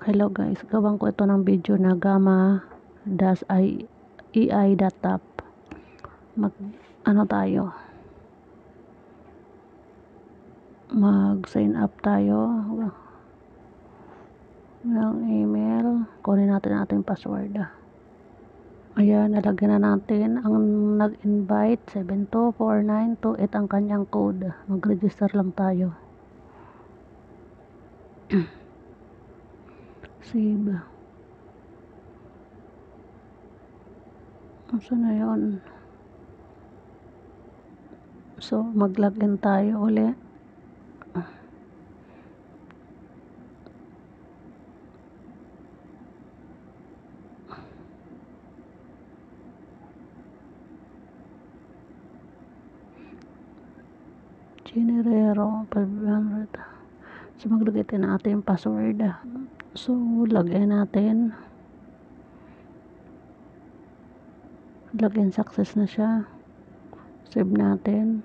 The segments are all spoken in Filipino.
Hello guys, gawan ko ito ng video na gamma-ei.app. Mag sign up tayo ng email. Kunin natin ang ating password. Ayan, nalagyan na natin ang nag-invite 724928 ang kanyang code. Mag-register lang tayo. Save. Saan na yun? So, mag-login tayo uli. Generero 500. So, maglagay tayo ng ating password. So, login natin. Login success na siya. Save natin.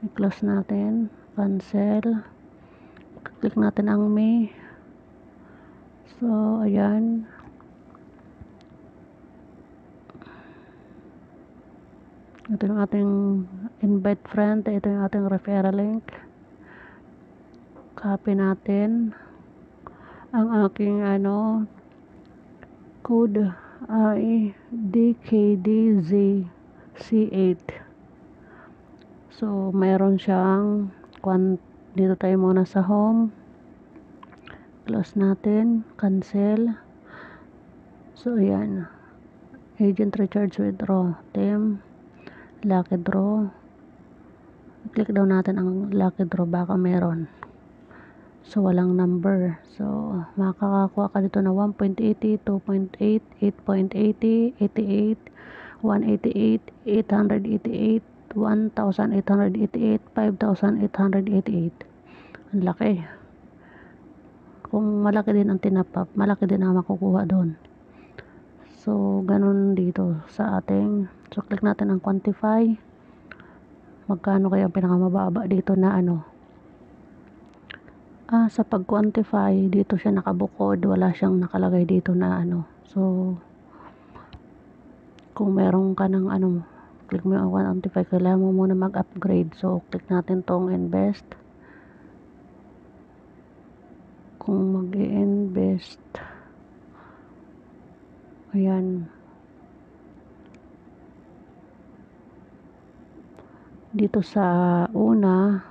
I-close natin. Cancel. Click natin ang me. So, ayan. Ito yung ating invite friend. Ito yung ating referral link. Copy natin. Ang aking code ay DKDZC8. So, mayroon siyang dito tayo muna sa home. Close natin. Cancel. So, ayan. Agent recharge withdraw. Team. Lucky draw. Click daw natin ang lucky draw. Baka meron. So, walang number. So, makakakuha ka dito na 1.80, 2.8, 8.80, 88, 188, 888, 1,888, 5,888. Ang laki. Kung malaki din ang tinapap, malaki din ang makukuha doon. So, ganun dito sa ating. So, click natin ang quantify. Magkano kaya ang pinakamababa dito na sa pag-quantify, dito siya nakabukod, wala siyang nakalagay dito na So, kung meron ka ng click mo yung quantify, kailangan mo muna mag-upgrade. So, click natin tong invest. Kung mag-i-invest, ayan. Dito sa una,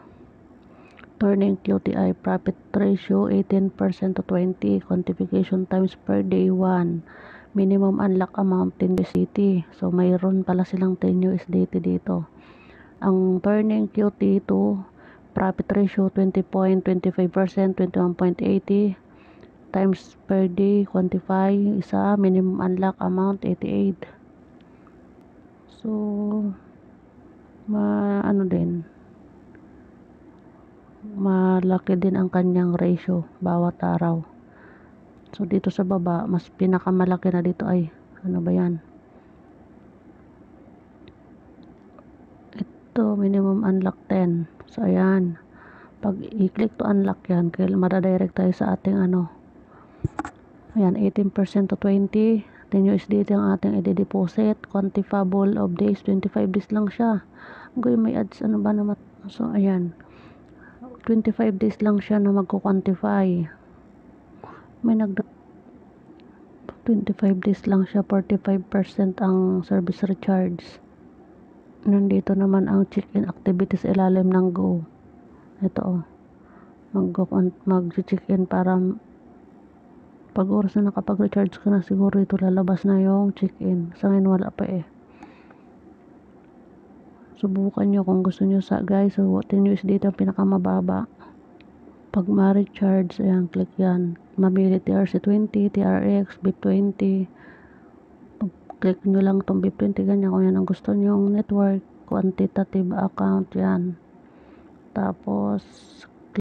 turning QTI profit ratio 18% to 20, quantification times per day 1, minimum unlock amount 10 USDT. So mayroon pala silang 10 USDT dito. Ang turning QT2 profit ratio 20.25%, 21.80 times per day, quantify isa, minimum unlock amount 88. So malaki din ang kanyang ratio bawat araw. So dito sa baba, mas pinakamalaki na dito ay ba yan? Ito, minimum unlock 10. So ayan, pag i-click to unlock yan, madadirect tayo sa ating ayan, 18% to 20, 10 USDT ang ating i-deposit. Quantifiable of days, 25 days lang siya. Ngayon may ads, ba naman? So ayan, 25 days lang siya na magko-quantify. May 25 days lang siya, 45% ang service recharge. Nandito naman ang check-in activities ilalim ng Go. Ito mag-check-in para pag oras na nakapag-recharge ka na, siguro ito lalabas na yung check-in. Sa ngayon wala pa Subukan nyo kung gusto nyo guys. So 10 USDT ang pinakamababa. Pag ma-recharge, ayan, click yan. Mamili TRC20, TRX, BIP20. Click nyo lang itong BIP20, ganyan. Kung yan ang gusto nyo, network, quantitative account, yan. Tapos,